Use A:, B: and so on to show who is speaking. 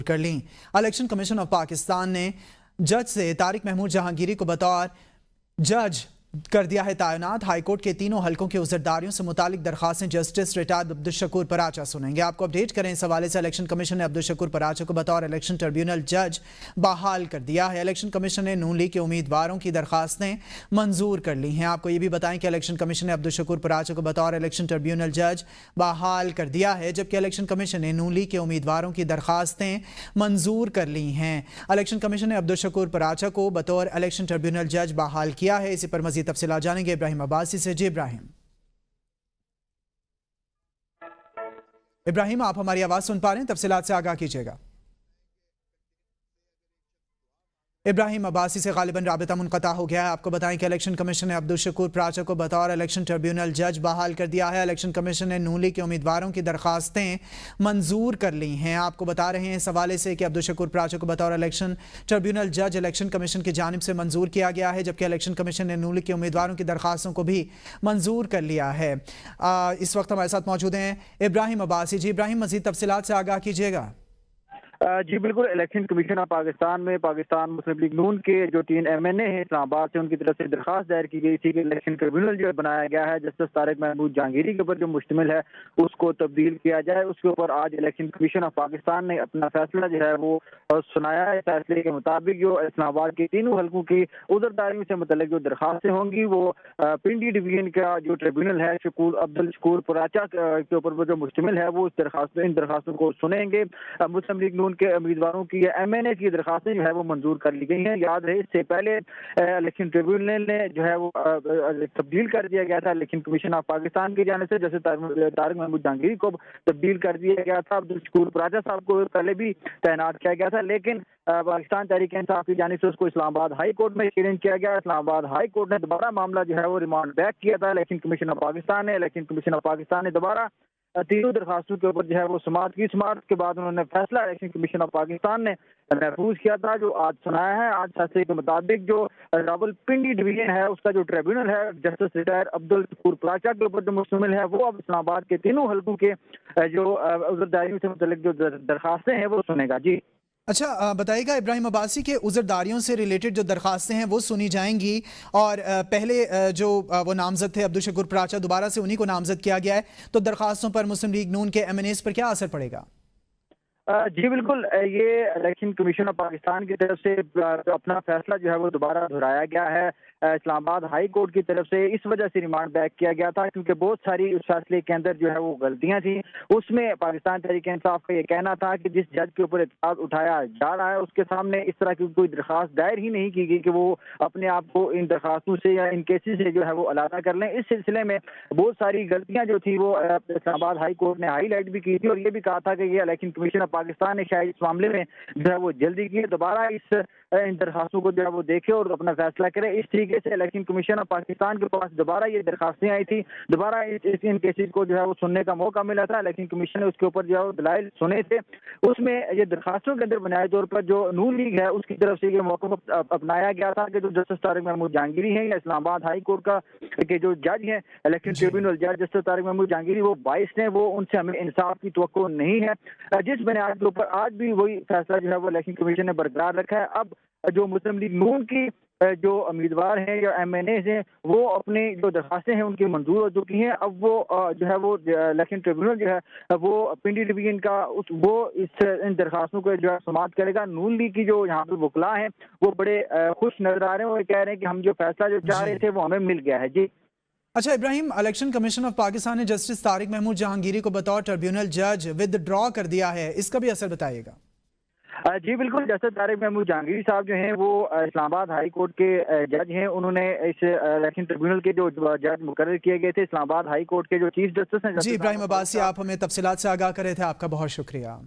A: कर ली। Election commission of Pakistan ने जज से तारिक महमूद जहांगीरी को बतौर जज कर दिया है तैनात। हाईकोर्ट के तीनों हलकों के उज़रदारियों से मुतालिक दरखास्तें जस्टिस रिटायर्ड अब्दुल शकूर पराचा सुनेंगे। आपको अपडेट करें इस हवाले से इलेक्शन कमीशन ने अब्दुल शकूर पराचा को बतौर इलेक्शन ट्रिब्यूनल जज बहाल कर दिया है। इलेक्शन कमीशन ने नून लीग के उम्मीदवारों की दरखास्तें मंजूर कर ली हैं। आपको ये भी बताएं कि इलेक्शन कमीशन ने अब्दुल शकूर पराचा को बतौर इलेक्शन ट्रिब्यूनल जज बहाल कर दिया है, जबकि इलेक्शन कमीशन ने नून लीग के उम्मीदवारों की दरखास्तें मंजूर कर ली हैं। इलेक्शन कमीशन ने अब्दुल शकूर पराचा को बतौर इलेक्शन ट्रिब्यूनल जज बहाल किया है। इसी पर मजीद तफसीलात जानेंगे इब्राहिम अब्बासी से। जी इब्राहिम, आप हमारी आवाज सुन पा रहे हैं? तफसीलात से आगाह कीजिएगा। इब्राहिम अब्बासी से गालिबन राबिता मुनक़ता हो गया है। आपको बताएं कि इलेक्शन कमीशन ने अब्दुल शकूर पराचा को बतौर इलेक्शन ट्रिब्यूनल जज बहाल कर दिया है। इलेक्शन कमीशन ने नून लीग के उम्मीदवारों की दरखास्तें मंजूर कर ली हैं। आपको बता रहे हैं इस हवाले से कि अब्दुल शकूर पराचा को बतौर इलेक्शन ट्रिब्यूनल जज इलेक्शन कमीशन की जानिब से मंजूर किया गया है, जबकि इलेक्शन कमीशन ने नून लीग के उम्मीदवारों की दरखास्तों को भी मंजूर कर लिया है। इस वक्त हमारे साथ मौजूद हैं इब्राहिम अब्बासी। जी इब्राहिम, मजीद तफसीलात से आगाह कीजिएगा।
B: जी बिल्कुल, इलेक्शन कमीशन ऑफ पाकिस्तान में पाकिस्तान मुस्लिम लीग नून के जो 3 MNA हैं इस्लामाबाद से, उनकी तरफ से दरखास्त दायर की गई थी कि इलेक्शन ट्रिब्यूनल जो बनाया गया है जस्टिस तारिक महमूद जहांगीरी के ऊपर जो मुश्तमिल है उसको तब्दील किया जाए। उसके ऊपर आज इलेक्शन कमीशन ऑफ पाकिस्तान ने अपना फैसला जो है वो सुनाया है। फैसले के मुताबिक जो इस्लामाबाद के तीनों हल्कों की उज़रदारियों से मुतल्लिक जो दरखास्तें होंगी वो पिंडी डिवीजन का जो ट्रिब्यूनल है अब्दुल शकूर पराचा के ऊपर वो जो मुश्तमिल है वो इन दरखास्तों को सुनेंगे। मुस्लिम लीग नून के उम्मीदवारों की MNA की दरखास्तें जो है वो मंजूर कर ली गई हैं। याद रहे इससे पहले इलेक्शन ट्रिब्यूनल ने जो है वो तब्दील कर दिया गया था इलेक्शन कमीशन ऑफ पाकिस्तान की जाने से, जैसे तारिक महमूद जहांगीरी को तब्दील कर दिया गया था। अब्दुल शकूर पराचा साहब को पहले भी तैनात किया गया था, लेकिन पाकिस्तान तहरीक इंसाफ की जानिब से उसको इस्लामाबाद हाई कोर्ट में चैलेंज किया गया। इस्लामाबाद हाई कोर्ट ने दोबारा मामला जो है वो रिमांड बैक किया था इलेक्शन कमीशन ऑफ पाकिस्तान ने। इलेक्शन कमीशन ऑफ पाकिस्तान ने दोबारा तीनों दरखास्तों के ऊपर जो है वो समाअत की। समाअत के बाद उन्होंने फैसला इलेक्शन कमीशन ऑफ पाकिस्तान ने महफूज किया था जो आज सुनाया है। आज फैसले के मुताबिक जो रावलपिंडी डिवीजन है उसका जो ट्रिब्यूनल है जस्टिस रिटायर्ड अब्दुल शकूर पराचा के ऊपर जो मुश्तमिल है वो अब इस्लामाबाद के तीनों हल्कों के जो उज़रदारियों से मुतल्लिक जो दरखास्तें हैं वो सुनेगा। जी
A: अच्छा, बताइएगा इब्राहिम अब्बासी के उज़रदारियों से रिलेटेड जो दरखास्तें हैं वो सुनी जाएंगी, और पहले जो वो नामजद थे अब्दुल शकूर पराचा, दोबारा से उन्हीं को नामजद किया गया है, तो दरखास्तों पर मुस्लिम लीग नून के MNAs पर क्या असर पड़ेगा?
B: जी बिल्कुल, ये इलेक्शन कमीशन ऑफ पाकिस्तान की तरफ से अपना फैसला जो है वो दोबारा दोहराया गया है। इस्लामाबाद हाई कोर्ट की तरफ से इस वजह से रिमांड बैक किया गया था क्योंकि बहुत सारी उस फैसले के अंदर जो है वो गलतियां थी। उसमें पाकिस्तान तहरीक इंसाफ का ये कहना था कि जिस जज के ऊपर एतराज उठाया जा रहा है उसके सामने इस तरह की कोई दरखास्त दायर ही नहीं की गई कि वो अपने आप को इन दरखास्तों से या इन केसेस से जो है वो अलादा कर लें। इस सिलसिले में बहुत सारी गलतियां जो थी वो इस्लामाबाद हाई कोर्ट ने हाईलाइट भी की थी और ये भी कहा था कि ये इलेक्शन कमीशन ऑफ पाकिस्तान ने शायद इस मामले में जो है वो जल्दी की, दोबारा इन दरखास्तों को जो है वो देखे और अपना फैसला करे। इस तरीके से इलेक्शन कमीशन ऑफ पाकिस्तान के पास दोबारा ये दरखास्तें आई थी, दोबारा इन केसेस को जो है वो सुनने का मौका मिला था। इलेक्शन कमीशन ने उसके ऊपर जो है वो दलाइल सुने थे। उसमें ये दरखास्तों के अंदर बुनियादी तौर पर जो नून लीग है उसकी तरफ से ये मौका अपनाया गया था कि जो जस्टिस तारिक महमूद जहांगीरी हैं या इस्लामाबाद हाई कोर्ट का के जो जज हैं इलेक्शन ट्रिब्यूनल जज जस्टिस तारिक महमूद जहांगीरी, वो 22 ने, वो उनसे हमें इंसाफ की तवक्को नहीं है। जिस बुनियाद के ऊपर आज भी वही फैसला जो है वो इलेक्शन कमीशन ने बरकरार रखा है। अब जो मुस्लिम लीग नून की जो उम्मीदवार हैं या MNAs हैं वो अपनी जो दरखास्तें हैं उनकी मंजूर हो चुकी हैं। अब वो जो है वो इलेक्शन ट्रिब्यूनल जो है वो पिंडी डिवीजन का वो इन दरखास्तों को जो है समाअत करेगा। नून लीग की जो यहाँ पे वकला हैं वो बड़े खुश नजर आ रहे हैं, वो कह रहे हैं कि हम जो फैसला जो चाह रहे थे वो हमें मिल गया है। जी
A: अच्छा Ibrahim, election commission of Pakistan ने जस्टिस तारिक महमूद जहांगीरी को बतौर ट्रिब्यूनल जज विदड्रॉ कर दिया है, इसका भी असर बताइएगा।
B: जी बिल्कुल, जस्टिस तारिक महमूद जहांगीरी साहब जो हैं वो इस्लामाबाद हाई कोर्ट के जज हैं। उन्होंने इस इलेक्शन ट्रिब्यूनल के जो जज मुकर्रर किए गए थे इस्लामाबाद हाई कोर्ट के जो चीफ जस्टिस हैं।
A: जी इब्राहिम अब्बासी, आप हमें तफसीलात से आगाह कर रहे थे, आपका बहुत शुक्रिया।